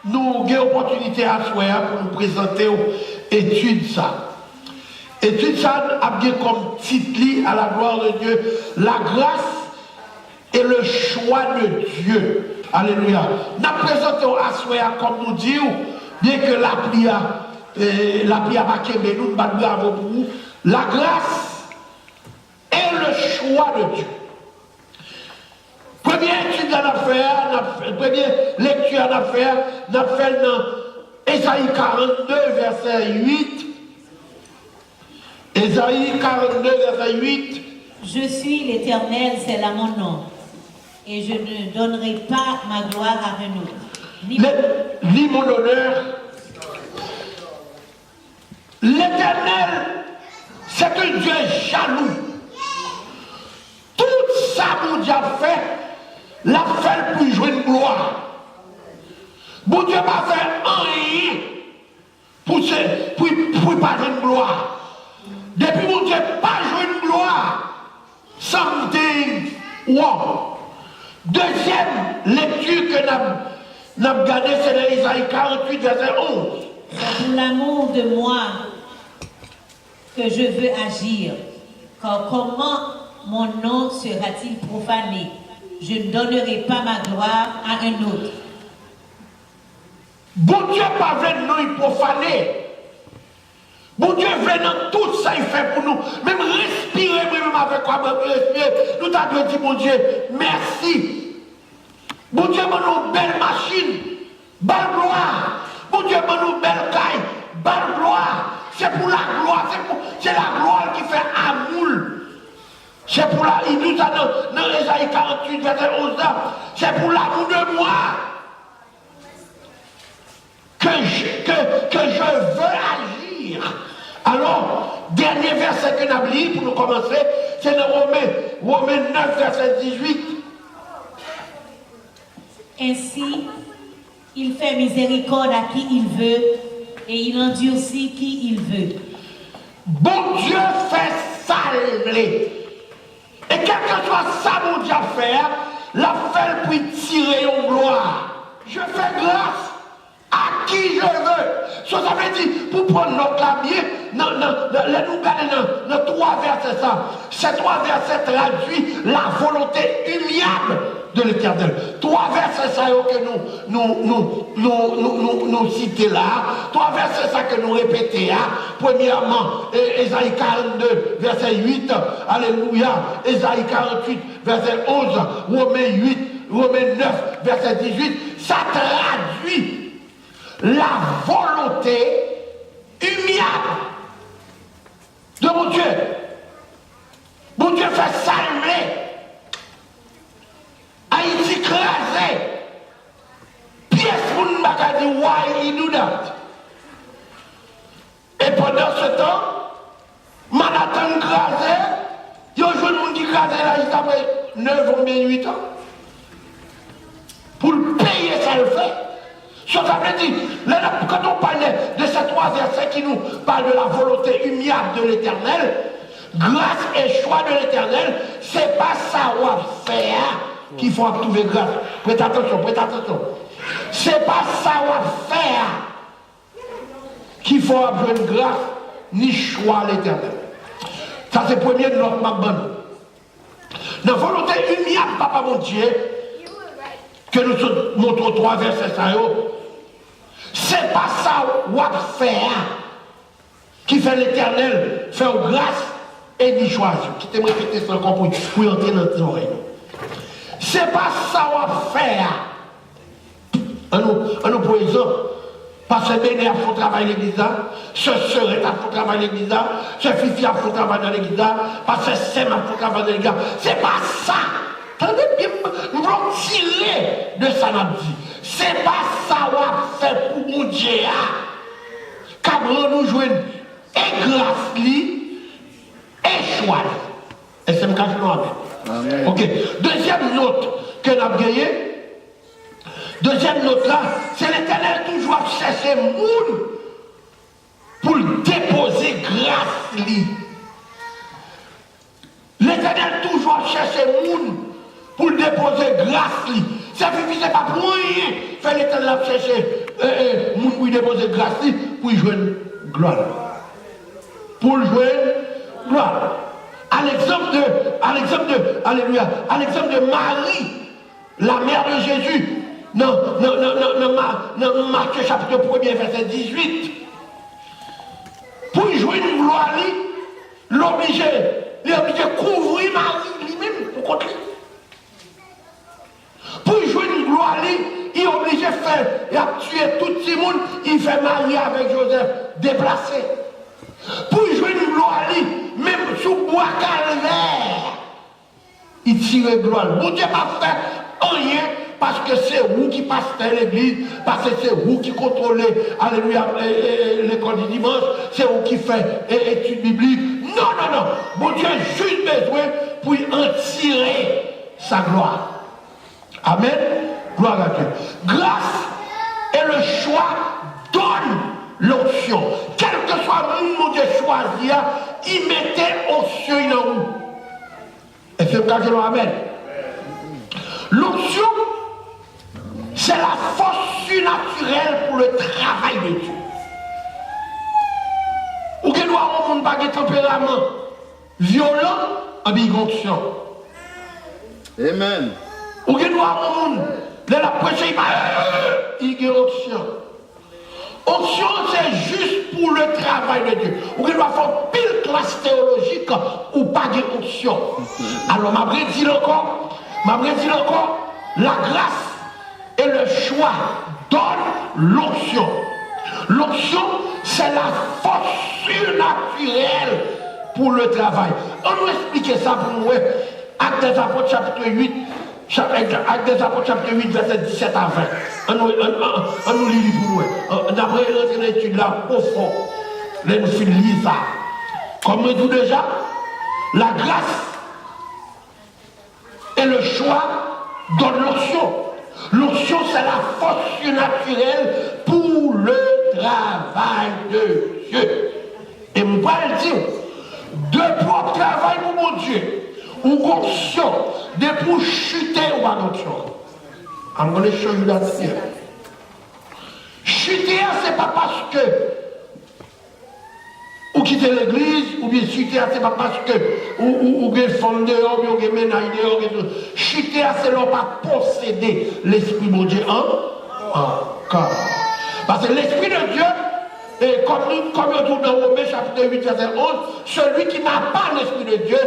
nous avons l'opportunité à soi pour nous présenter l'étude ça. Étude ça a bien comme titre à la gloire de Dieu, la grâce et le choix de Dieu. Alléluia. Nous présentons à soi comme nous disons, bien que la prière marqué, mais nous bravo pour vous, la grâce et le choix de Dieu. Première étude à faire, première lecture à faire, nous fait dans Ésaïe 42, verset 8. Ésaïe 42, verset 8. Je suis l'Éternel, c'est là mon nom, et je ne donnerai pas ma gloire à un autre. Ni mon honneur. L'Éternel, c'est un Dieu jaloux. Tout ça, mon Dieu a fait, l'a fait pour jouer une gloire. Mon Dieu n'a fait rien pour pas jouer une gloire. Depuis mon Dieu pas joué une gloire, something wrong. Deuxième lecture que nous avons regardée, c'est dans Isaïe 48, verset 11. C'est pour l'amour de moi que je veux agir. Car comment mon nom sera-t-il profané? Je ne donnerai pas ma gloire à un autre. Bon Dieu pas vrai nous profaner. Bon Dieu veut dans tout ça il fait pour nous. Même respirer, même avec quoi respirer. Nous t'avons dit, mon Dieu, merci. Bon Dieu m'a nous belle machine, belle gloire. Bon Dieu m'a nous belle caille, belle gloire. C'est pour la gloire, c'est la gloire qui fait amour. C'est pour la, il nous a dans Ésaïe 48, verset 11, c'est pour l'amour de moi que je veux agir. Alors, dernier verset que nous avons lu pour nous commencer, c'est dans Romains 9, verset 18. Ainsi, il fait miséricorde à qui il veut et il endurcit qui il veut. Bon Dieu fait salver. Et quel que soit ça, mon Dieu faire, la fait pour tirer en gloire. Je fais grâce à qui je veux. Ça veut dire, pour prendre notre clavier, nous regardons dans trois versets ça. Ces trois versets traduisent la volonté humiliable de l'Éternel. Trois versets ça que nous citons là. Trois versets ça que nous répétons là. Premièrement, Ésaïe 42, verset 8. Alléluia. Ésaïe 48, verset 11. Romains 9, verset 18. Ça traduit la volonté humiliable de mon Dieu. Mon Dieu fait salver. Haïti crasé. Pièce pour nous dire why he do that. Et pendant ce temps, Manhattan crasé. Il y a un jeune monde qui crasé là juste après 9 ou bien 8 ans. Pour payer ça le fait. Ça veut dire, quand on parle de ces trois versets qui nous parlent de la volonté humiliable de l'Éternel, grâce et choix de l'Éternel, c'est pas savoir faire qu'il faut trouver grâce. Prêtez attention, prêtez attention. C'est pas savoir faire qu'il faut avoir une grâce, ni choix à l'Éternel. Ça c'est le premier de notre bonne. La volonté humiliable, Papa mon Dieu, que nous montrons trois versets ça, c'est pas ça what faire qui fait l'Éternel faire grâce et ni choisir. Qui t'aimerais répéter ça encore pour entrer dans tes oreilles. C'est pas ça what faire. En nous pour exemple, parce que Béné a fait travail à l'église, ce serait a fait travail à l'église, ce Fifi a fait travail dans l'église, parce que Sem a fait travail dans l'église. C'est pas ça. Attendez bien, nous voulons tirer de ça n'a dit. C'est pas ça qu'on fait pour mon Dieu. Car nous jouons et grâce et choix. Et c'est me cache nous. Ok. Deuxième note que nous avons gagnée. Deuxième note là, c'est l'Éternel toujours chercher monde pour déposer grâce. L'Éternel toujours chercher monde pour déposer grâce. Ça ne suffit pas pour rien. Fait l'Éternel chercher moun qui dépose grâce pour jouer gloire. Pour jouer gloire. À l'exemple de Marie, la mère de Jésus, dans Matthieu chapitre 1er, verset 18, pour jouer une gloire, l'obligé de couvrir Marie lui-même pour contre lui. Pour jouer une gloire, il est obligé de faire, il a tué tout le monde, il fait marier avec Joseph, déplacé. Pour jouer une gloire, même sous bois calvaire, il tire gloire. Bon Dieu n'a pas fait rien parce que c'est vous qui passez l'église, parce que c'est vous qui contrôlez, alléluia, l'école du dimanche, c'est vous qui faites études bibliques. Non. Bon Dieu a juste besoin pour en tirer sa gloire. Amen. Gloire à Dieu. Grâce et le choix donnent l'onction. Quel que soit le monde de choisir, il mettait onction dans vous. Et c'est le cas que l'on amène. L'onction, c'est la force surnaturelle pour le travail de Dieu. Ou qu'il doit avoir un monde pas de tempérament violent, en onction. Amen. Ou qu'il doit avoir un monde, de la prêcher, il y a onction. Onction, c'est juste pour le travail de Dieu. Ou qu'il doit faire pile classe théologique ou pas de onction. Alors, ma dit encore, la grâce et le choix donnent l'onction. L'onction, c'est la force surnaturelle pour le travail. On nous explique ça pour nous. Actes des Apôtres, chapitre 8. Actes des Apôtres, chapitre 8, verset 17 à 20. On nous lit pour nous. D'après l'étude là, au fond, là, nous finissons ça. Comme on dit déjà, la grâce et le choix donnent l'onction. L'onction, c'est la force surnaturelle pour le travail de Dieu. Et je vais le dire, de propre travail pour mon Dieu, ou onction, de pour chuter ou pas d'onction. I'm going to show you that here. Chuter, ce n'est pas parce que ou quitter l'église, ou bien chuter, ce n'est pas parce que ou bien fond dehors, ou bien ménage dehors. Chuter, c'est leur pas posséder l'esprit de Dieu encore. Parce que l'esprit de Dieu, et comme on trouve dans Romains chapitre 8, verset 11, celui qui n'a pas l'esprit de Dieu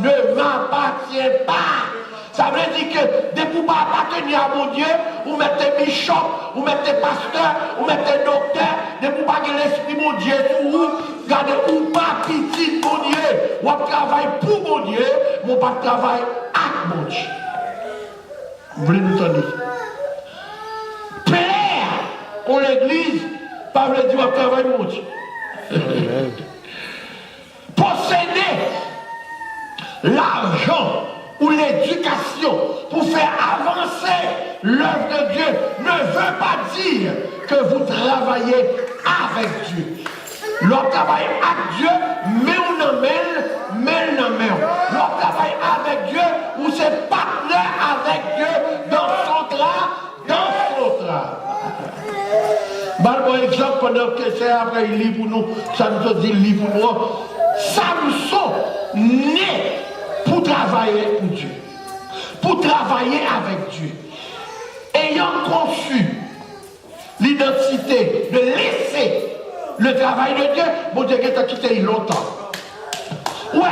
ne m'appartient pas. Ça veut dire que dès que vous ne pas appartenir à mon Dieu, vous mettez bishop, vous mettez pasteur, vous mettez docteur, dès que vous pas l'esprit de mon Dieu sur vous, regardez, ou pas petit mon Dieu, ou travaille pour mon Dieu, ou pas travaille avec mon Dieu. Vous voulez nous entendre? Père, pour l'église, pas veut dire qu'on travaille pour mon Dieu. Posséder l'argent ou l'éducation pour faire avancer l'œuvre de Dieu ne veut pas dire que vous travaillez avec Dieu. L'on travaille avec Dieu, mais on en mêle, l'on travaille avec Dieu, ou c'est partenaire avec Dieu dans son travail. Bon exemple, pendant que c'est après il lit pour nous, Samson dit il lit pour nous. Samson né pour travailler pour Dieu, pour travailler avec Dieu, ayant conçu l'identité de laisser le travail de Dieu, bon Dieu qui t'a quitté longtemps. Ouais,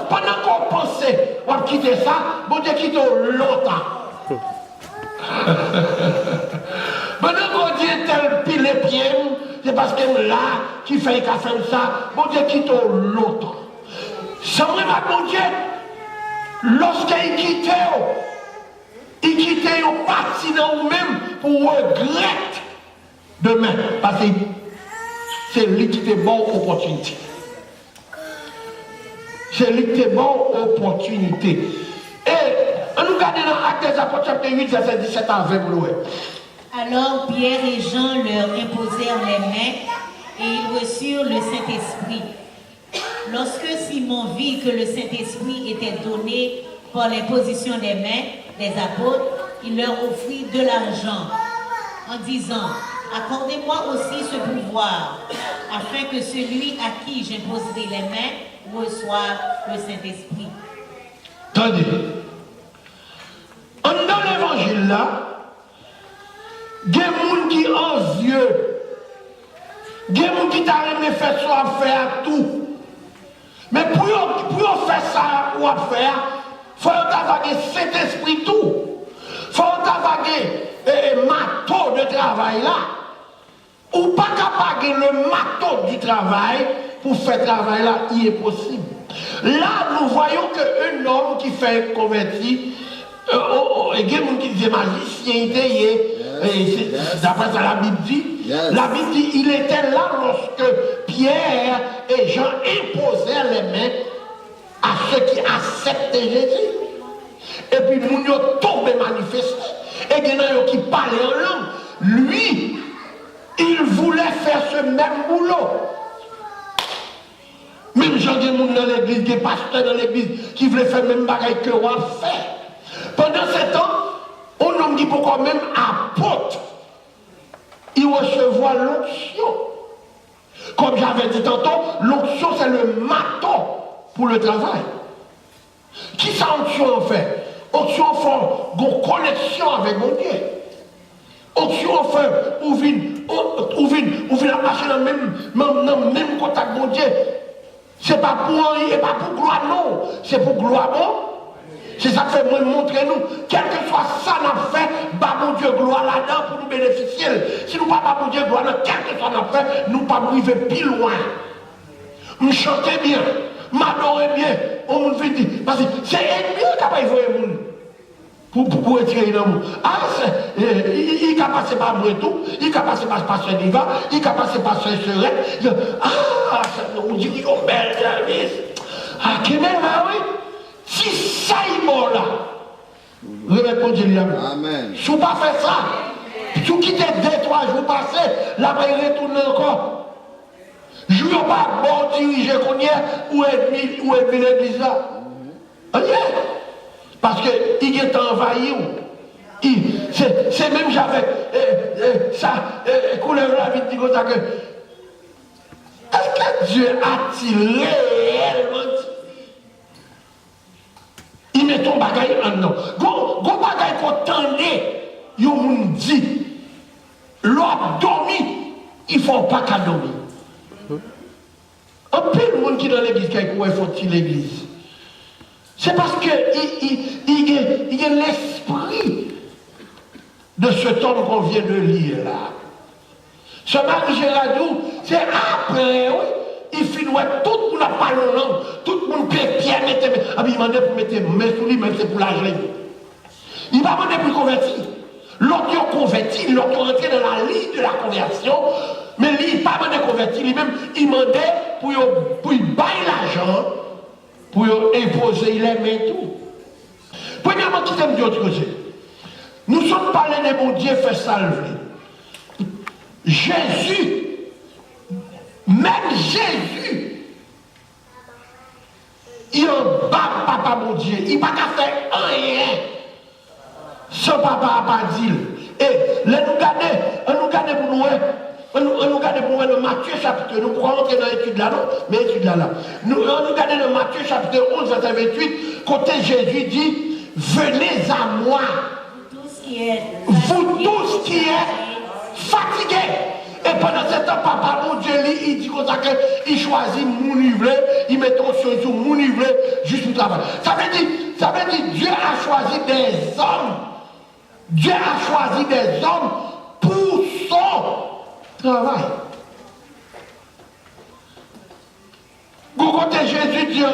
pendant qu'on pensait on va quitter ça, bon Dieu quitte longtemps. Pendant qu'on dit tel pile les pieds, c'est parce que là, qui fait qu'à faire ça, bon Dieu quitte longtemps. C'est vrai, mon Dieu, lorsqu'il quittait, un parti dans vous-même pour regretter demain. Parce que c'est lui qui était bonne opportunité. C'est lui qui était bonne opportunité. Et on nous regarde dans Actes des Apôtres, chapitre 8, verset 17 à 20 pour nous. Alors Pierre et Jean leur imposèrent les mains et ils reçurent le Saint-Esprit. Lorsque Simon vit que le Saint-Esprit était donné par l'imposition des mains des apôtres, il leur offrit de l'argent. en disant, accordez-moi aussi ce pouvoir, afin que celui à qui j'imposerai les mains reçoive le Saint-Esprit. Attendez. Dans l'évangile là, il y a des gens qui sont envieux. Il y a des gens qui t'arrivent faire ça à faire tout. Mais pour faire ça ou à faire, il faut avoir cet esprit tout. Il faut avoir un marteau de travail là. Ou pas capable le marteau du travail pour faire travail là, il est possible. Là, nous voyons qu'un homme qui fait converti, il y a des gens qui disent magicien, d'après ça la Bible dit, la Bible dit, il était là lorsque Pierre et Jean imposèrent les mains à ceux qui acceptaient Jésus. Et puis, nous avons tombé manifesté. Et il y en a qui parlaient en langue. Lui, il voulait faire ce même boulot. Même gens qui dans l'église, des pasteurs dans l'église, qui voulaient faire le même bagaille que on fait. Pendant ce temps, on homme dit pourquoi même apôtre, il recevait l'onction. Comme j'avais dit tantôt, l'onction c'est le marteau pour le travail. Qui ça onction en fait? Onction fait une connexion avec mon Dieu. Onction fait ouvrir la machine dans le même contact avec mon Dieu. C'est pas pour rien et pas pour gloire, non. C'est pour gloire, bon. C'est ça que fait moi montrer nous. Quel que soit ça, nous fait, bah mon Dieu, gloire là-dedans pour nous bénéficier. Si nous ne pas mon Dieu, gloire, quel que soit nous fait, nous ne pas arriver plus loin. Nous chantons bien, m'adorer bien. On nous fait dire, parce que c'est ennemi qui a pas évolué le monde. Pour retirer dans nous. Ah, il est passé par moi tout, il est passé par Pasteur Diva, il est passé par Pasteur Serette. Ah, on dit qu'il y a une belle service. Ah, qui même, oui. Si ça est mort là, remettons Dieu là. Amen. Si vous ne pas faire ça, si vous quittez 2-3 jours passés, là-bas il retourne encore. Je ne veux pas bon diriger qu'on y est, ou est l'église là. Parce qu'il est envahi. C'est même j'avais ça, couleur la vie dit comme ça que. Est-ce que Dieu a-t-il réellement dit? Il met ton bagaille en non. Go bagaille qu'on tendait, il moun dit, l'homme dormi, il ne faut pas qu'à dormir. Un peu de monde qui est dans l'église, qui faut-il l'église? C'est parce qu'il y a l'esprit de ce homme qu'on vient de lire là. Ce Marie-Gérardou, c'est après, oui. Il finit tout le monde a parlé en langue, tout le monde Pierre mettait, il demandait pour mettre mes sous lui, même c'est pour l'argent. Il va demander pour convertir. L'autre qui converti, l'autre qui rentré dans la liste de la conversion, mais lui, il n'a pas demandé convertir, lui-même, il demandait pour y bailler l'argent, pour y imposer les mains tout. Premièrement, qui t'aime Dieu côté? Nous sommes parlés de mon Dieu fait salver. Jésus, même Jésus, il en bat papa mon Dieu. Il n'a pas fait rien. Son papa n'a pas dit. Et là, nous gardons pour nous. On nous garde pour le Matthieu chapitre, nous pourrons entrer dans l'étude là, non? Mais l'étude là. Nous regardons le Matthieu chapitre 11, verset 28, côté Jésus dit, venez à moi. Vous tous qui êtes fatigués. Et pendant ce temps, papa, mon Dieu, il dit comme ça qu'il choisit mon livret, il met ton sur mon livret, juste pour travailler. Ça veut dire Dieu a choisi des hommes. Dieu a choisi des hommes pour son travail. Côté Jésus dit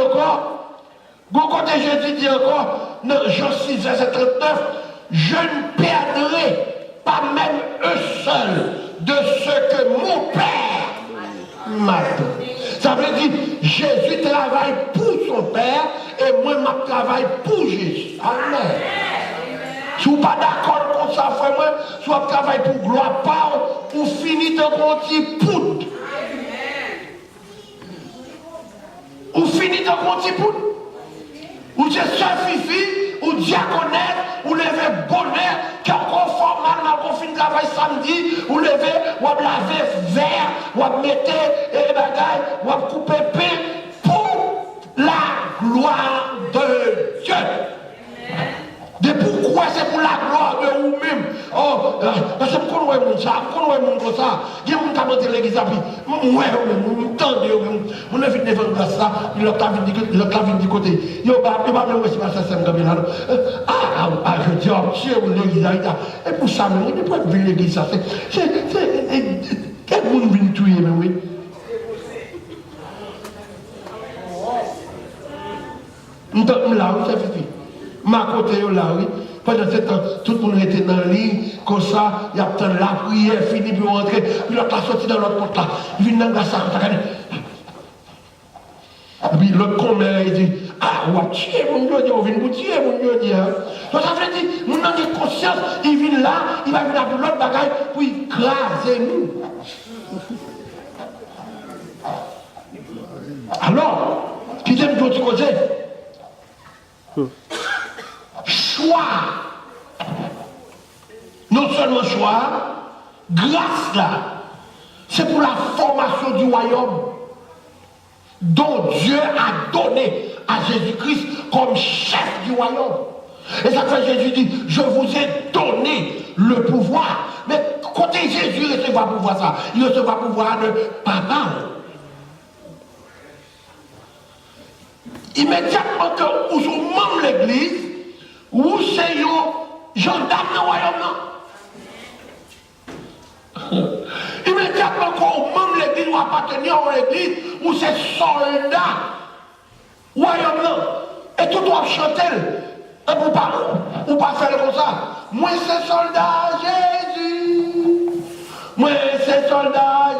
encore, dans Jean 6, verset 39, je ne perdrai pas même un seul de ce que mon Père m'a donné. Ça veut dire Jésus travaille pour son Père et moi je travaille pour Jésus. Amen. Si vous n'êtes pas d'accord avec ça, frère, moi, soit vous travaillez pour gloire, pas ou finit de compter poudre. Ou finit de compter poudre. Ou c'est seul fifi, ou diaconette, ou lever bonheur, qui est encore fort mal qu'on finit travail samedi, ou lever, ou laver verre, ou mettre des bagages, ou couper pain pour la gloire de Dieu. De pourquoi c'est pour la gloire de vous-même. Oh, parce que je connais mon ça, je connais mon comme ça. Il y a mon camarade de l'église, moi, je tendez, on a vu devant ça, il a vu du côté. Il va même aussi passer ça, je dis, oh, Dieu, l'église, et pour ça, il ne peut pas venir l'église, ça, quel monde vient tuer, mais oui. Là, c'est fini. Ma côté là, oui. Pendant ce temps, tout le monde était dans le lit, comme ça, il y a peut-être la prière, fini, puis on rentre, puis l'autre a sorti dans l'autre porte là. Il vient dans la salle, et puis l'autre commère, il dit, ah, on va tuer mon Dieu, on vient vous tuer mon Dieu. Donc ça veut dire, mon nom de conscience, il vient là, il va venir pour l'autre bagaille, pour écraser nous. Alors, qui t'aime d'autres côtés? Choix, non seulement choix, grâce là, c'est pour la formation du royaume dont Dieu a donné à Jésus-Christ comme chef du royaume. Et ça fait Jésus dit, je vous ai donné le pouvoir. Mais côté Jésus recevra pouvoir ça, il recevra pouvoir de papa. Immédiatement que vous membre de l'église, ou c'est un gendarme dans le royaume. Immédiatement qu'on membre de l'église ou appartenir à l'église, ou c'est soldat royaume. Et tout doit chanter. Et vous pas faire comme ça. Moi c'est soldat Jésus. Moi c'est soldat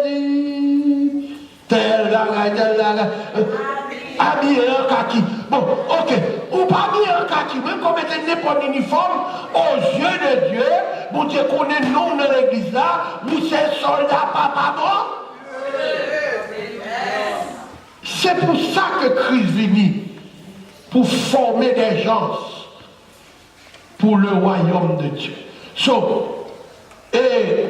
Jésus. Tel gars. Habillé en kaki. Bon, ok. Ou pas habillé en kaki, même comme était n'importe uniforme, aux yeux de Dieu, bon Dieu connaît nous dans l'église là, vous c'est soldat papa bon. C'est pour ça que Christ vient, pour former des gens pour le royaume de Dieu. So, et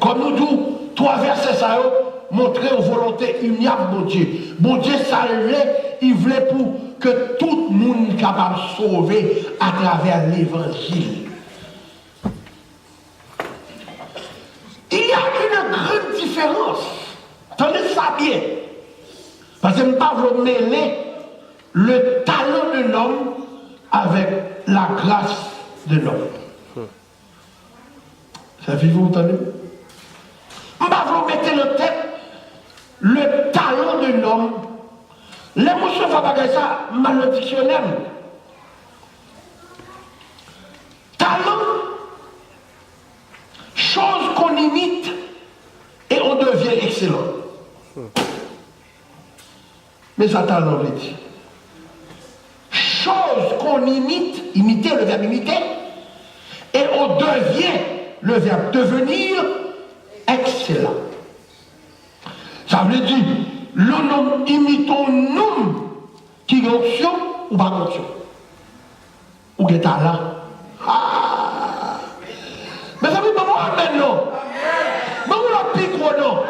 comme nous disons, trois versets ça montrer aux volontés uniables de Dieu. Bon Dieu, ça il voulait pour que tout le monde soit capable de sauver à travers l'évangile. Il y a une grande différence. Tenez ça bien. Parce que je ne peux pas vous mêler le talent de l'homme avec la grâce de l'homme. Ça fait vous entendez? Je ne peux pas vous mettre en tête le talent de l'homme. L'émotion va pas ça malédictionnel. Talent, chose qu'on imite et on devient excellent. Mais ça talent veut dire. Chose qu'on imite, imiter le verbe imiter, et on devient le verbe devenir excellent. Ça veut dire, l'homme imitons nous qui est option ou pas option. Ou qui est talent. Ah! Mais ça veut dire, moi, amen, non. Mais on a pique ou non.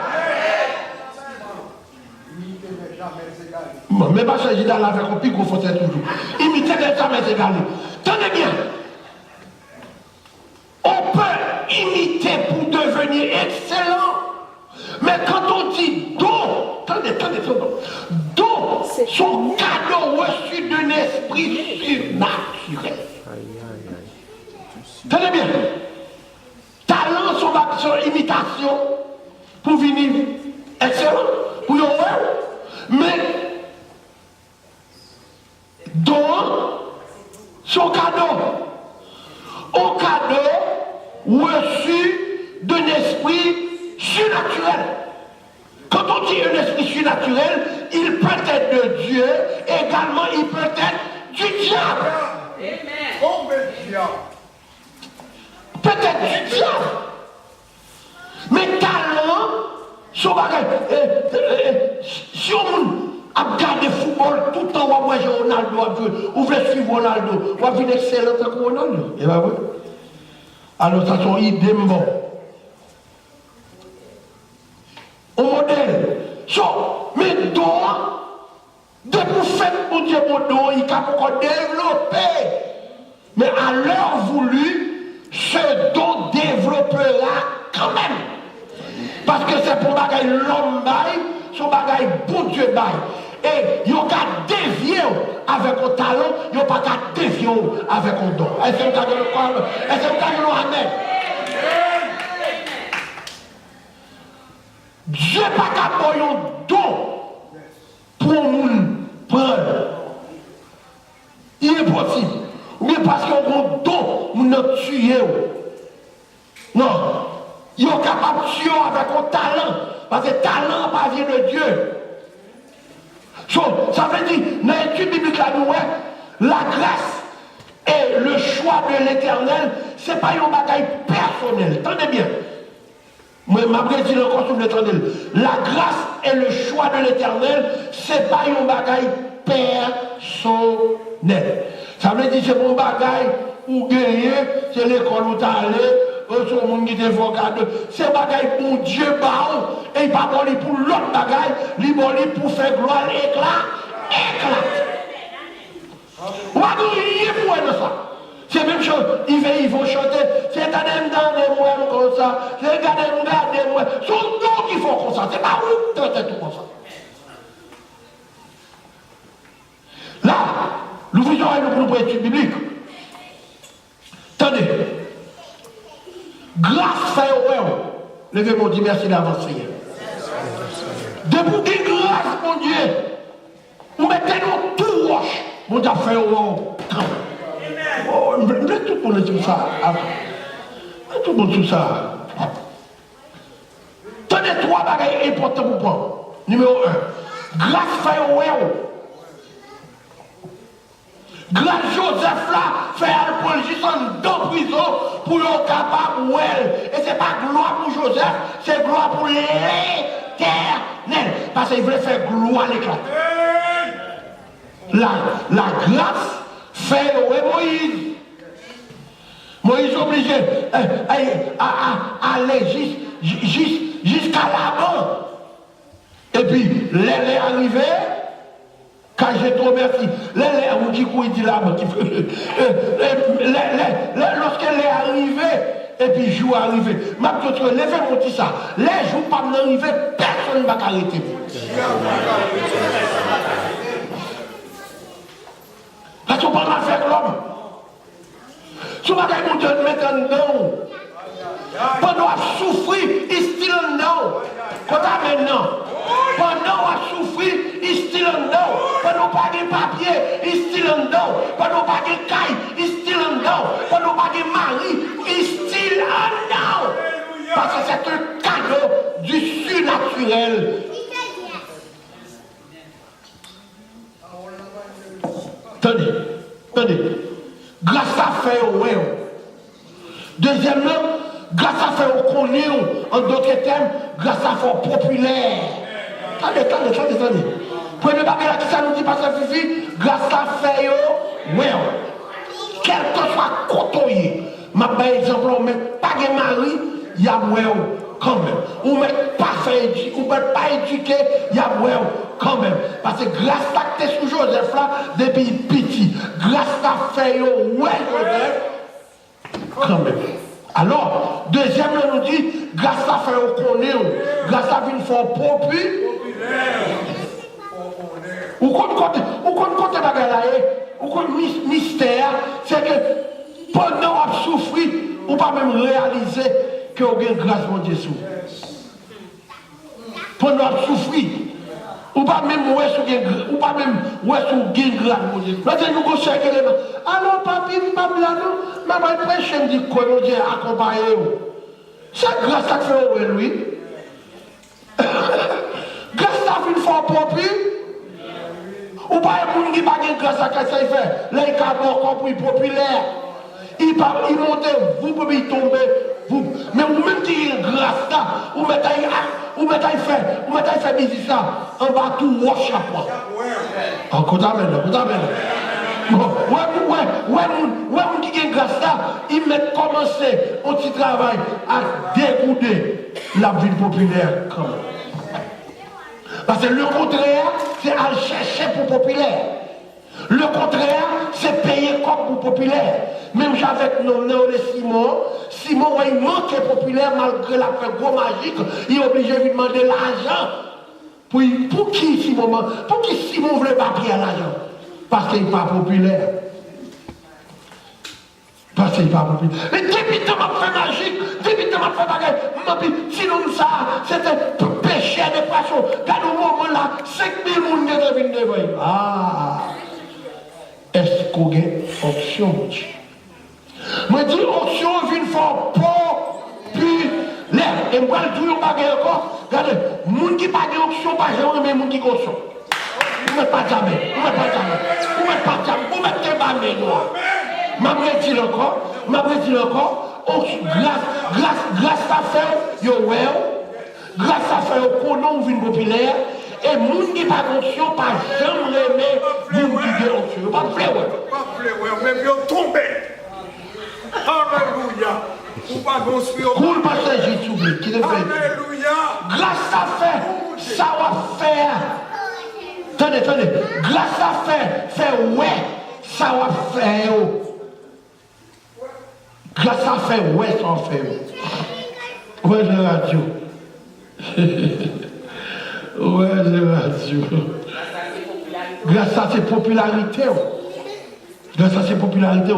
Mais pas s'agir d'aller avec un pique, il faut faire toujours. Imiter n'est jamais égalé. Tenez bien. On peut imiter pour devenir excellent. Mais quand on dit don, attendez, don, son cadeau reçu d'un esprit surnaturel. Tenez bien. Talent, son imitation, pour venir excellent, pour y avoir. Mais don, son cadeau, au cadeau reçu d'un esprit surnaturel. Quand on dit un esprit surnaturel, il peut être de Dieu, également il peut être du diable. Peut-être du diable. Mais talent, son bagage, si on a regardé le football tout le temps, on voit Ronaldo, Ronaldo, vous voulez suivre Ronaldo, vous avez une excellente comme Ronaldo. Et bien oui. Alors ça sont idées bon. Au modèle. Mais de pour faire pour Dieu mon dos, il a encore développé. Mais à l'heure voulue, ce don développera quand même. Parce que c'est pour bagaille l'homme bail, son bagaille pour Dieu bail. Et il n'y a qu'à dévier avec un talent, il n'y a pas qu'à dévier avec un don. Est-ce que vous avez le quoi? Est-ce que vous avez le amen? Dieu n'a pas qu'à avoir un don pour nous prendre. Il est possible. Mais parce qu'on a un don, nous nous tuons. Non. Il est capable de tuer avec un talent. Parce que le talent pas vient de Dieu. Ça veut dire, dans l'étude biblique, la grâce et le choix de l'éternel, ce n'est pas un bagage personnel. Tenez bien. Moi, je vais dire encore sur l'éternel. La grâce et le choix de l'éternel, ce n'est pas un bagage personnel. Ça veut dire que c'est mon bagage ou gagner, c'est l'école où tu es allé, c'est le monde qui te regarde. C'est un bagage pour Dieu, et il pas bon pour l'autre bagage, il bon pour faire gloire, éclat. On va dire rien pour ça. C'est la même chose, ils vont chanter, c'est regardez-moi comme ça, c'est regardez-moi. C'est nous qui font comme ça, c'est pas vous qui traitez tout comme ça. Là, l'ouvrissons et nous pour étude biblique. Tenez, grâce fait au ouais, levez-moi, dis merci d'avance, Seigneur. Depuis que grâce, mon Dieu, vous mettez-nous tout roche, mon Dieu fait au ouais. Oh, tout le monde dit ça. Tout le monde dit ça. Tenez trois bagages importants pour prendre. Numéro 1. Grâce fait au ouais. Grâce Joseph là, fait un police dans prison pour être capable de ouais. Et ce n'est pas gloire pour Joseph, c'est gloire pour l'éternel. Parce qu'il voulait faire gloire à l'éclat. La grâce fait ouais Moïse. Moïse est obligé aller jusqu'à là-bas. Et puis, elle est arrivée. Quand j'ai trop merci, il dit là-bas, lorsqu'elle est arrivée, et puis jour arrivé, ma petite levez mon petit ça, les jours pas m'arriver, personne ne va arrêter. Là, tu parles avec l'homme. Tu vas dire mon Dieu mettre un nom. Pendant à souffrir, il style un nom. Quand tu as maintenant, pendant à souffrir, il style un nom. Pendant pas de papier, il style un nom. Pendant pas de caille, il style un nom. Pendant pas de mari, il style un nom. Parce que c'est un cadeau du surnaturel. Tenez. Grâce à faire au ouais. Deuxièmement, grâce à faire au connu, en d'autres termes, grâce à faire populaire. Attendez. Premier bagage qui ça nous dit pas ça Fifi, grâce à faire au ouais. Quel que soit côtoyé. Ma par exemple, on met pas de mari, il y a ouais quand même. On met pas fait on met pas éduqué, il y a ouais quand même. Parce que grâce à tes sous Joseph là, depuis petit, grâce à faire ouais Joseph, quand même. Alors, deuxième, on nous dit, grâce à faire au connaît, grâce à une forme populaire. Ou qu'on compte bagaille, ou qu'on mystère, c'est que pendant qu'on souffre, ou pas même réaliser que vous avez grâce mon Dieu. Pendant qu'on souffre, ou pas même où est-ce ou pas même où est-ce qu'on gagne grâce mon Dieu. Maintenant nous cherchons les gens. Alors papi, papa là nous, maman prêche me dit quoi mon Dieu accompagner vous. C'est grâce à fait lui. Grâce à une fois propre. Ou pas un monde qui pas grâce à qu'est-ce qu'il fait. Là il a encore pour populaire. Il monte, vous pouvez tomber. Vous, mais vous même qui grâce là, vous mettez ou mettez fait business là, en bas tout wash à quoi. En côté bon, ouais, qui gagne grâce là, ils mettent commencer un petit travail à découder la vie populaire quand même. Parce que le contraire, c'est à chercher pour populaire. Le contraire, c'est payer comme pour populaire. Même avec nos Simon, il manque populaire malgré la fait gros magique, il est obligé de lui demander l'argent. Pour qui Simon veut papier à l'argent? Parce qu'il n'est pas populaire. Parce qu'il n'est pas populaire. Mais depuis que m'a fait magique, depuis que m'a fait baguette, sinon ça, c'était péché de poisson. Dans le moment là, 5000 personnes qui viennent devant. Ah! Est-ce qu'on a une option? Moi, je dis option vient fort populaire. Et moi, je dis encore, regardez, les gens qui n'ont pas d'option, pas jamais, mais les gens qui ont option. Vous ne mettez pas jamais, vous ne mettez pas jamais, vous mettez pas jamais, noir. Je dis encore, grâce à faire, grâce à faire, qu'on vient populaire, et les gens qui n'ont pas d'option, pas jamais aimer les gens qui ont option. Pas de fleur. Pas de fleur, même ils ont tombé. Alléluia. Ou pas d'inspiration. Cool pasteur Jésus, qui le fait. Alléluia. Grâce à faire, ça va faire. Tenez. Grâce à faire, ouais, ça va faire. Grâce à faire, ouais, ça va faire. Ouais, j'ai radio. Ouais, j'ai radio. Grâce à ses popularités. Grâce à ses popularités.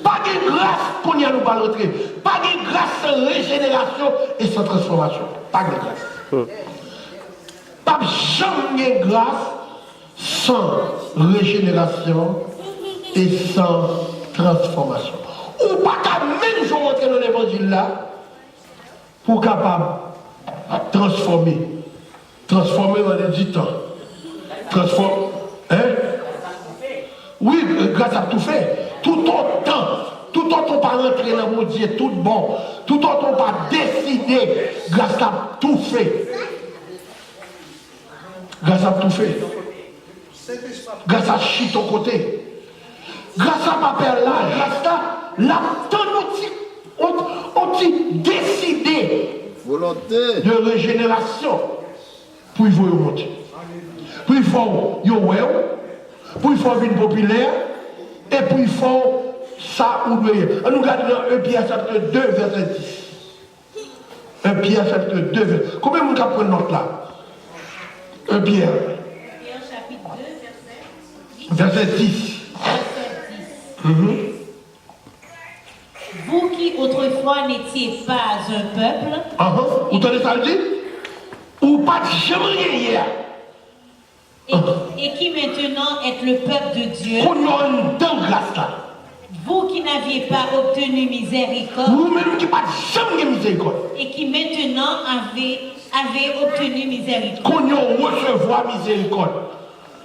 Pas de grâce qu'on y a nous pas rentrer. Pas de grâce sans régénération et sans transformation. Pas de grâce. Pas jamais de grâce sans régénération et sans transformation. Ou pas qu'à même jour rentrer dans l'évangile là pour capable transformer dans les 10 ans. Transformer. Hein? Oui, grâce à tout fait. Tout autant on pas rentrer dans mon Dieu, tout bon. Tout autant on pas décider, grâce à tout fait. Grâce à tout fait. Grâce à chi ton côté. Grâce à ma père là, grâce à la on décidé de régénération pour y voir monter. Pour y faire pour y faire une populaire. Et puis il faut ça oublier. Nous regardons 1 Pierre chapitre 2, verset 10. 1 Pierre chapitre 2, verset 10. Combien de gens prennent note là? 1 Pierre. Chapitre 2, verset 10. Vous qui autrefois n'étiez pas un peuple. Vous entendez ça le dit? Ou pas de jamais hier. Et qui maintenant êtes le peuple de Dieu. Vous qui n'aviez pas obtenu miséricorde. Vous-même qui pas jamais miséricorde. Et qui maintenant avez obtenu miséricorde. Qu'on recevoir miséricorde.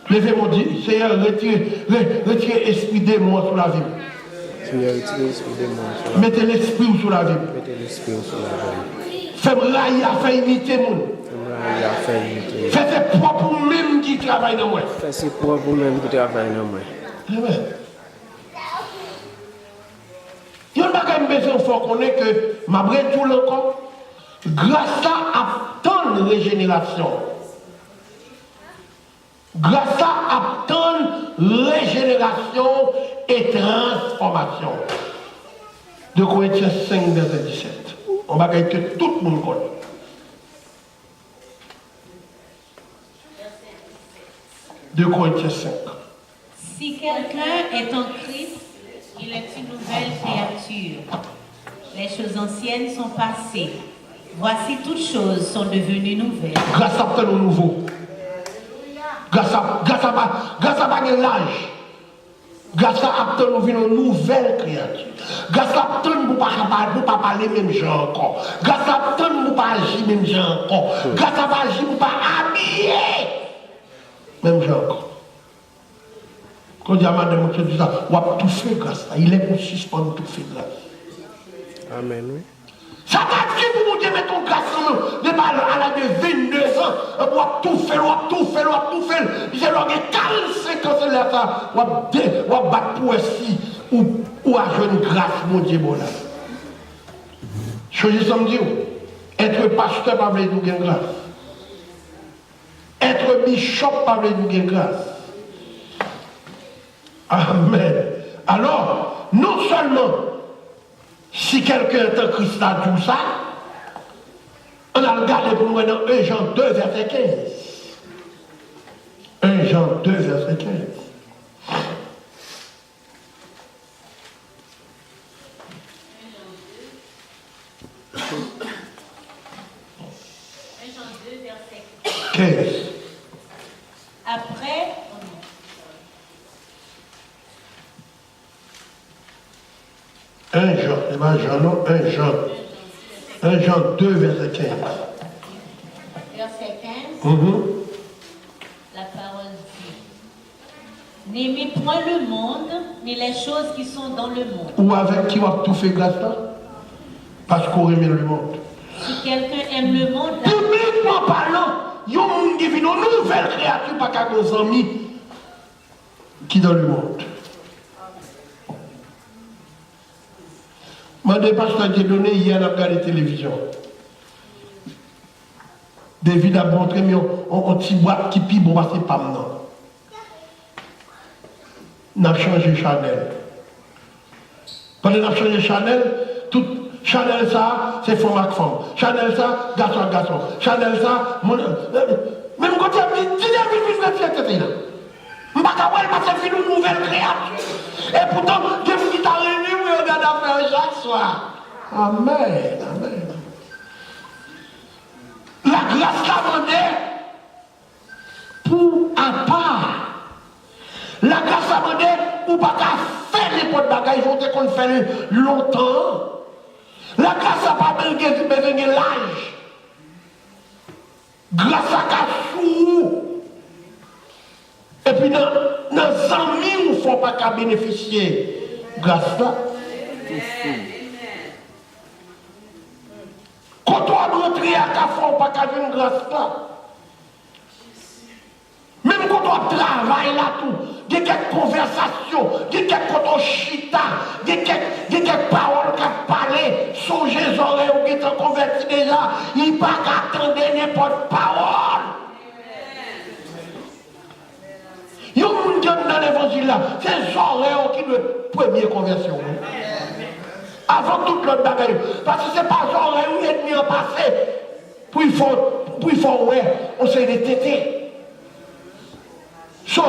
Levez-moi dit, Seigneur, retirez l'esprit démon sur la vie. Seigneur, retirez l'esprit démon. Mettez l'esprit sur la vie. Mettez l'esprit sur la vie. Fais-moi faire imiter mon. Fais ses propres même qui travaillent dans moi. Fais ses propres même qui travaillent dans moi. Amen. Il y a pas besoin de connaître que ma brève tout le corps, grâce à tant de régénération. Grâce à tant de régénération et transformation. De Corinthiens 5, verset 17. On va dire que tout le monde connaît. De Corinthiens 5. Si quelqu'un est en Christ, il est une nouvelle créature. Les choses anciennes sont passées. Voici toutes choses sont devenues nouvelles. Grâce à tel nouveau. Grâce à l'âge. Grâce à tel nous une nouvelle créature. Grâce à tel nous ne pas parler même gens encore. Grâce à tel nous ne pas agir même gens encore. Grâce à agir nous ne pas habiller même gens encore. Quand il y a madame qui dit ça, on a tout fait grâce à. Il est pour suspendre tout fait grâce. Amen, oui. Ça va dire pour vous dire, mettons grâce à la de tout fait, tout fait. Il dit, alors, 45 ans, c'est là, ça, on va battre pour ici, ou à jeune grâce, mon Dieu, bon là. Je dis ça me dit, être pasteur, pas veut dire grâce. Être bishop, pas veut dire grâce. Amen. Alors, non seulement, si quelqu'un est en Christ a tout ça, on a regardé pour nous dans 1 Jean 2, verset 15. 1 Jean 2, verset 15. Après, 1 Jean, c'est pas Jean, non, 1 Jean. 1 Jean 2, verset 15. Verset 15, la parole dit, n'aimez point le monde, ni les choses qui sont dans le monde. Ou avec qui on va tout faire grâce là? Parce qu'on aime le monde. Si quelqu'un aime le monde, Publiquement parlant, il y a un monde qui vit une nouvelle créature, pas qu'à nos amis qui dans le monde. Mandé pasteur j'ai donné hier à regarder la télévision. David a montré mais on petit boîte qui pipe bon c'est pas maintenant. On a changé Chanel. Quand on a changé Chanel, tout Chanel ça, c'est femme avec femme. Chanel ça, garçon avec garçon. Chanel ça, même quand tu as dit, dis-le, je vais faire là. Je ne sais pas parce que c'est une nouvelle créature. Et pourtant, Dieu qui t'a réuni, vous regardez à faire chaque soir. Amen, amen. La grâce l'a demandé pour un pas. La grâce l'a demandé pour pas qu'à faire les potes de bagages, il faut qu'on fait longtemps. La grâce n'a pas besoin de l'âge. Grâce à Kassou. Et puis dans 100 000, il ne faut pas qu'à bénéficier grâce là. Quand on rentre à Kassou, il ne faut pas qu'à une grâce là. Même quand on travaille là tout, il y a quelques conversations, il y a quelques chita, il y a quelques paroles qui parlent, songez les oreilles qui sont convertis déjà, il n'y a pas qu'à attendre n'importe parole. Il y a un monde qui est dans l'évangile là, c'est les oreilles qui sont la première conversion. Avant toute l'autre bagaille. Parce que ce n'est pas les oreilles où il est mis en passé. Puis il faut, ouais, on s'est détecté. So,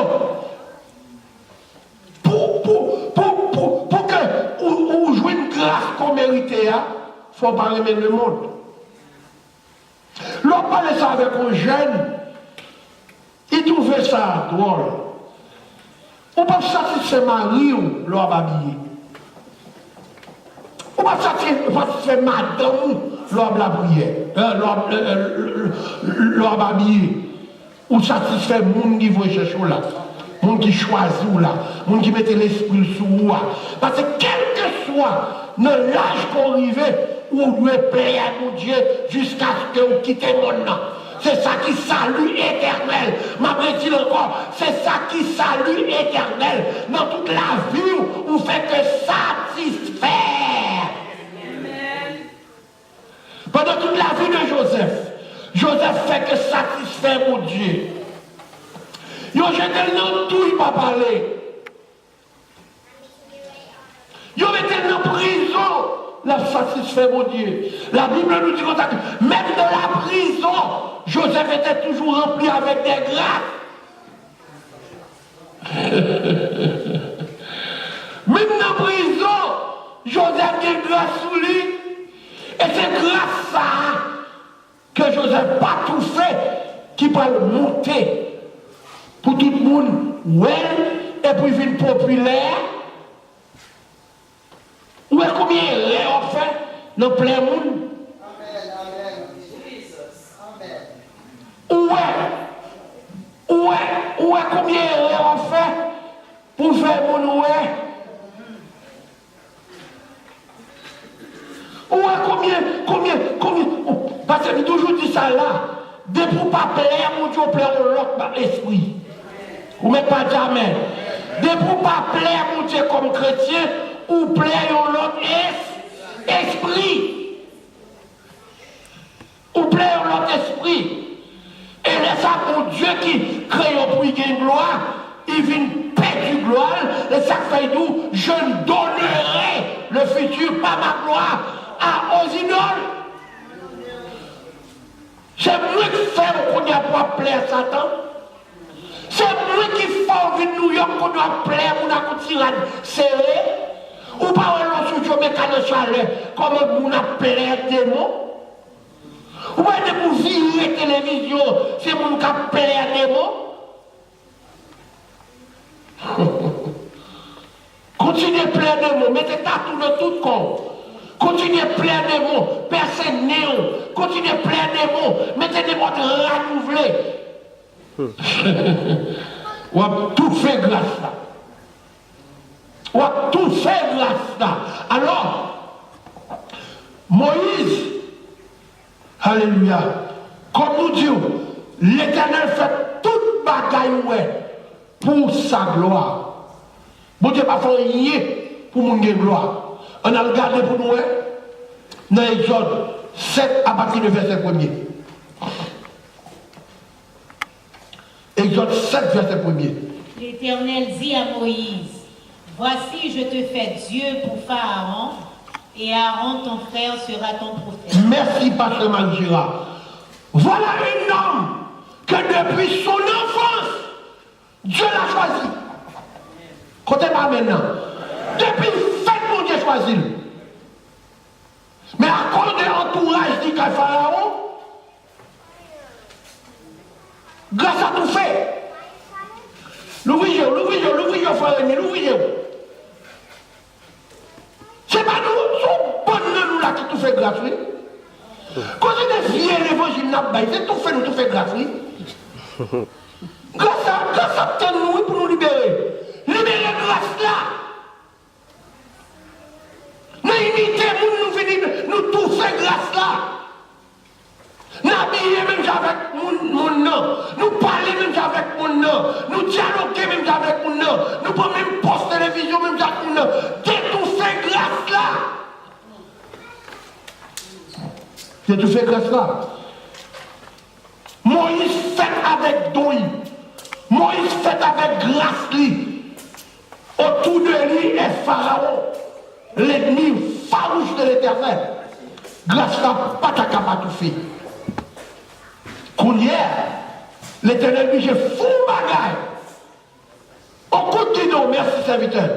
pour que vous jouiez une grâce qu'on méritait, il ne faut pas remettre le monde. L'on parlait ça avec un jeune, il trouvait ça drôle. On peut satisfaire Marie ou l'on va habiller. On peut satisfaire madame l'on va prière. L'on va habiller. Ou satisfait le monde qui veut chercher là, le monde qui choisit là, le monde qui met l'esprit sur là. Parce que quel que soit dans l'âge qu'on arrive, on doit payer à mon Dieu jusqu'à ce que vous quittez le monde. C'est ça qui salue éternel. Ma dit encore, c'est ça qui salue éternel. Dans toute la vie, vous faites que satisfaire. Pendant toute la vie de Joseph fait que satisfaire mon Dieu. Yo j'étais dans tout, il m'a parlé. Yo était dans prison, la satisfait mon Dieu. La Bible nous dit comme ça, même dans la prison, Joseph était toujours rempli avec des grâces. Même dans la prison, Joseph a des grâces sous lui. Et c'est grâce à ça que Joseph n'a pas tout fait, qui peut monter pour tout le monde, ouais, et puis vivre populaire. Où est combien il a fait dans plein monde? Où est combien il a fait pour faire mon ouais? Où est combien, parce que toujours dit ça là, de pour pas plaire, mon Dieu, plaire l'autre esprit. Ou même pas jamais. De pour pas plaire, mon Dieu, comme chrétien, ou plaire l'autre esprit. Ou plaire l'autre esprit. Et là, ça, mon Dieu qui crée pour y gagner gloire, il vient perdre gloire, et ça fait d'où je ne donnerai le futur, pas ma gloire, aux idoles. C'est moi qui fais qu'on a pour plaire Satan. C'est moi qui fais de New York qu'on doit plaire, on a une tirade serrée. Ou pas un sous Dieu mécanique chaleur, comme on a plaire démon. Ou pas de pour virer télévision, c'est mon qui a plaire démon. Continuez à plaire démon, mettez tatou de tout compte. Continuez à plaire des mots, personne néo. Continuez à plaire des mots, mettez des mots renouvelés. On a tout fait grâce là. On a tout fait grâce là. Alors, Moïse, alléluia, comme nous disons, l'Éternel fait toute bagaille pour sa gloire. Bon Dieu pas fait rien pour mon gloire. On a regardé pour nous, dans Exode 7 à partir du verset 1er. Exode 7, verset 1er. L'Éternel dit à Moïse, voici, je te fais Dieu pour Pharaon, et Aaron, ton frère, sera ton prophète. Merci, Pasteur Malgira. Voilà un homme que depuis son enfance, Dieu l'a choisi. Côté-moi maintenant. Depuis mon Dieu choisi. Mais à cause de l'entourage dit qu'à Pharaon, grâce à tout fait, l'ouvrier, l'ouvrier. C'est pas nous, son bonheur nous là qui tout fait grâce. Quand il est fier l'évangile n'a pas, c'est tout fait, nous tout fait grâce. Grâce à nous pour nous libérer. Libérer grâce là. Nous imiter, nous tout fait grâce là. Nous habiller même avec mon nom. Nous parler même avec mon nom. Nous dialoguer même avec mon nom. Nous pouvons même poster télévision même avec mon nom. C'est tout fait grâce là. C'est tout fait grâce là. Moïse fait avec douille. Moïse fait avec grâce lui. Autour de lui est Pharaon. L'ennemi farouche de l'Éternel. Grâce à pas ta capable tout fait. L'Éternel dit, j'ai fou bagaille. Au coup de non, merci serviteur.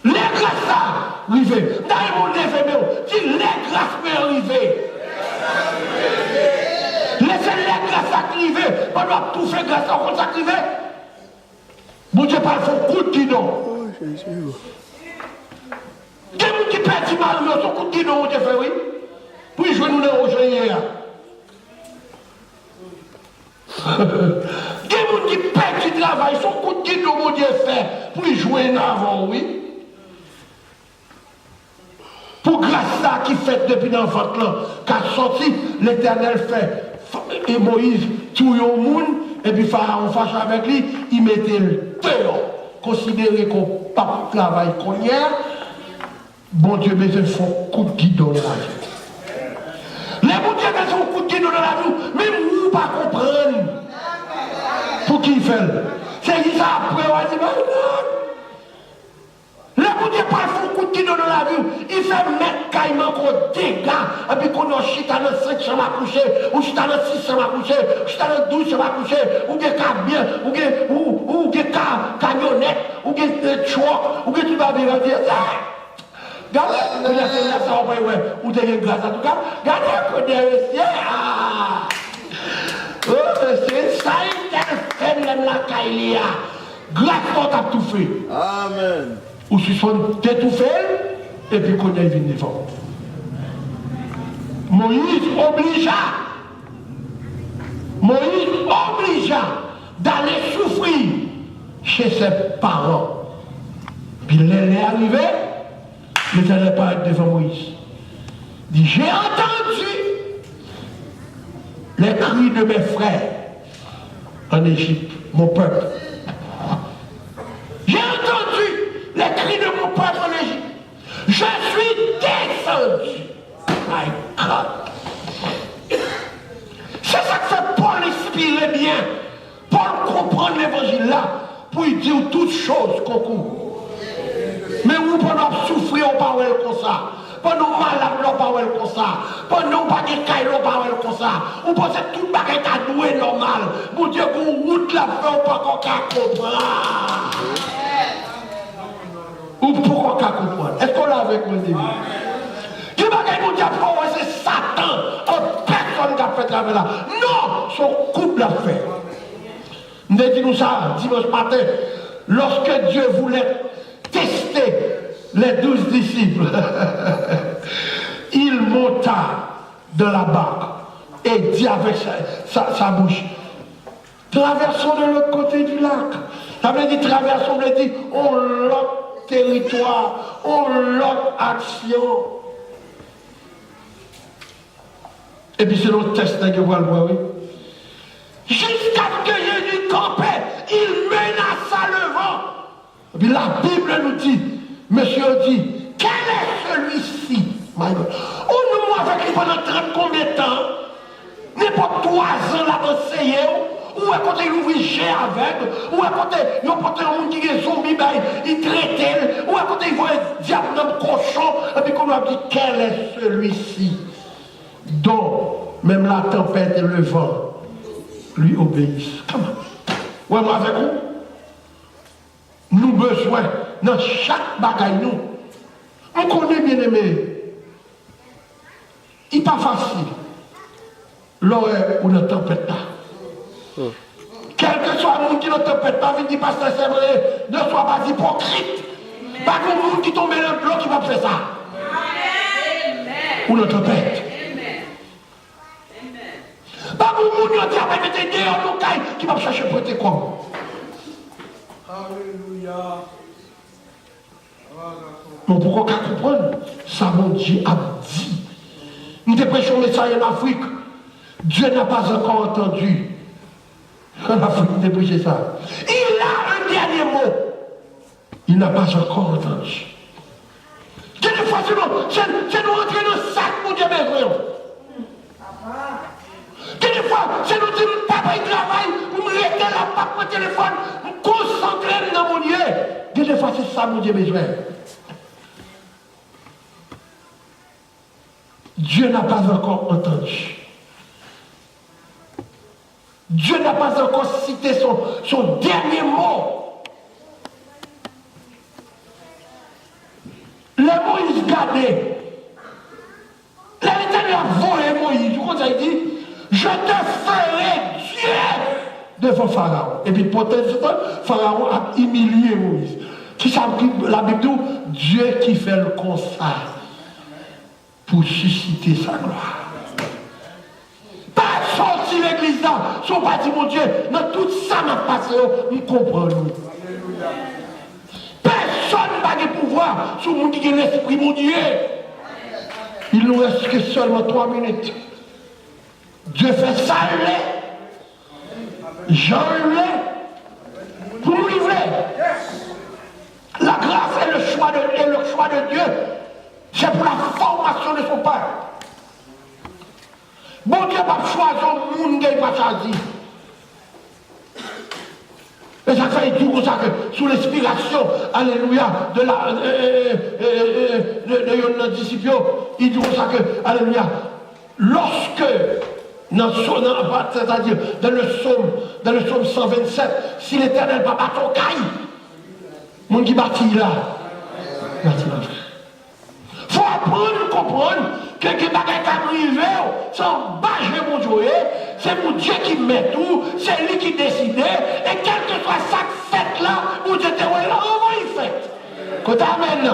Les grâces à arriver. Dans mon événement, si les grâces peuvent arriver. Laissez les grâces à arriver. On doit tout faire grâce à on s'activer. Bon Dieu parle son coup de non. Quel monde qui perd du mal, son coup de non, on te fait oui. Puis je nous dans aujourd'hui hier. Quel monde qui perd du travail, son coup de non, mon Dieu fait. Puis jouer avant, oui. Pour grâce à qui fait depuis l'enfant là, qu'a sorti, l'Éternel fait. Et Moïse, tout le monde, et puis Pharaon fâche avec lui, il mettait le dehors. Considéré qu'on pas travail qu'on y a, bon Dieu, mais il faut un coup de guidon dans la vie. Les bon Dieu, mais un coup de guidon dans la vie, même vous pas comprendre. Pour qui il fait. C'est ça après, on va dire, le bon Dieu pas un coup de guidon dans la vie, il fait mettre caïman qu'on dégâts, et puis qu'on a chita dans 5 chambres à coucher, ou chita dans 6 chambres à coucher, ou chita dans 12 chambres à coucher, ou bien cabien, ou bien camionnette, ou bien truck, ou bien tout va bien dire, regardez, vous avez fait ça, ou avez grâce à tout cas, regardez, vous avez fait ça, c'est ça, il fait même la caïlia, grâce à tout fait. Amen. Ou si sont étouffés, et puis qu'on ait une défense. Moïse obligea d'aller souffrir chez ses parents. Puis il est arrivé, mais il n'allait pas être devant Moïse. Il dit, j'ai entendu les cris de mes frères en Égypte, mon peuple. J'ai entendu les cris de mon peuple en Égypte. Je suis descendu. My God. C'est ça que fait Paul inspirer bien. Paul comprend l'évangile là pour lui dire toutes choses qu'on court. Mais vous pendant souffrir, on parle comme ça. Pendant malade, on parle comme ça. Pendant pas de caille, on parle comme ça. On pense que tout le bagage est doué normal. Mon Dieu, qu'on route la fait, on peut encore comprendre. Ou pourquoi qu'à comprendre? Est-ce qu'on l'a avec moi début? Qui bagaille mon diable, c'est Satan. Personne qui a fait travail là. Non, son couple l'a fait. Nous disons ça dimanche matin, lorsque Dieu voulait tester les 12 disciples, il monta de la barque et dit avec sa bouche, traversons de l'autre côté du lac. Ça veut dire traversons, ça veut dire on l'autre territoire, on l'autre action. Et puis c'est l'autre test que vous voyez, oui. Jusqu'à ce que Jésus campait, il menaça le vent. Et puis la Bible nous dit, monsieur dit, quel est celui-ci? My God. On nous avec lui pendant 30 combien de temps? N'importe 3 ans là enseigné, ou à côté il ouvrit jet avec, ou à côté il portait un monde qui est zombie, il traitait, ou à côté il voit un diable dans le cochon, et puis qu'on a dit, quel est celui-ci dont même la tempête et le vent lui obéissent? Comment? Ouais, moi avec vous, nous besoin, dans chaque bagaille, nous, on connaît bien aimé, il n'est pas facile, l'heure où la tempête là. Quel que soit le monde qui ne tempête pas, il dit, pasteur, c'est vrai, ne sois pas hypocrite. Pas que le monde qui tombe dans l'eau qui va faire ça. Ou ne tempête. Pas que le monde qui va mettre des dehors nos cailles qui va chercher pour être comme. Alléluia. Mais pourquoi qu'on comprenne? Ça, mon Dieu a dit. Nous prêchons le message en Afrique. Dieu n'a pas encore entendu. En Afrique, nous prêchons ça. Il a un dernier mot. Il n'a pas encore entendu. Des fois, c'est nous rentrer dans le sac, mon Dieu, mes frères. Des fois, c'est nous dire, papa, il travaille, vous me mettez la pape, mon téléphone, vous concentrez dans mon Dieu. Des fois, c'est ça, mon Dieu, mes frères. Dieu n'a pas encore entendu. Dieu n'a pas encore cité son dernier mot. Les Moïse gardés. L'Éternel a volé Moïse. Du coup, ça dit, je te ferai Dieu devant Pharaon. Et puis, peut-être, Pharaon a humilié Moïse. Qui ça, la Bible dit, Dieu qui fait le constat pour susciter sa gloire. Pas sortir l'église là, son bâti mon Dieu, dans tout ça m'a passé, nous comprenons. Personne n'a de pouvoir sur le monde qui est l'esprit mon Dieu. Il nous reste que seulement 3 minutes. Dieu fait ça, Jean pour nous livrer. La grâce et le choix de Dieu, c'est pour la formation de son peuple. Bon Dieu va choisir le monde qu'il va choisir. Et ça fait dire comme ça que sous l'inspiration, alléluia, de nos disciples, il dit comme ça que, alléluia, lorsque, c'est-à-dire dans le psaume 127, si l'Éternel va battre ton caille, mon qui bâtit là, bâtit là. Il faut apprendre à comprendre que les bagages qui arrivent, sans bâcher mon Dieu, c'est mon Dieu qui met tout, c'est lui qui décide, et quel que soit ça fait là, mon Dieu te voit là, on va y faire. Quand amen,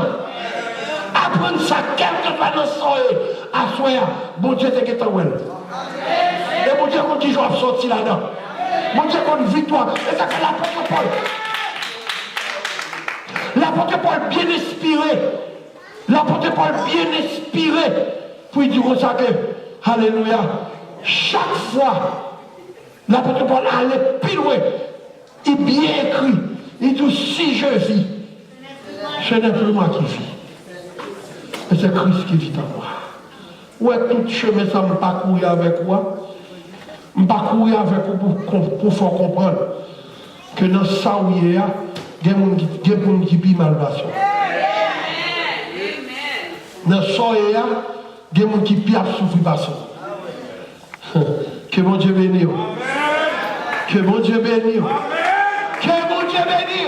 apprendre ça, quel que soit notre soleil, à soi, mon Dieu te qui te voit. Et mon Dieu continue à sortir là-dedans. Mon Dieu qu'on victoire. Et ça que l'apôtre Paul. L'apôtre Paul bien inspiré. L'apôtre Paul bien inspiré. Puis il dit comme ça que, alléluia, chaque fois, l'apôtre Paul allait plus loin. Il bien écrit. Il dit si je vis, ce n'est plus moi qui vis. Mais c'est Christ qui vit en moi. Ouais, tout chemin, ça me parcourir avec moi. Je parcourir avec vous pour faire comprendre que dans ça où il y a des gens qui vivent mal passé. Dans ça où il y a des gens qui vivent souffrir passé. Que mon Dieu bénisse. Que mon Dieu bénisse. Que mon Dieu bénisse.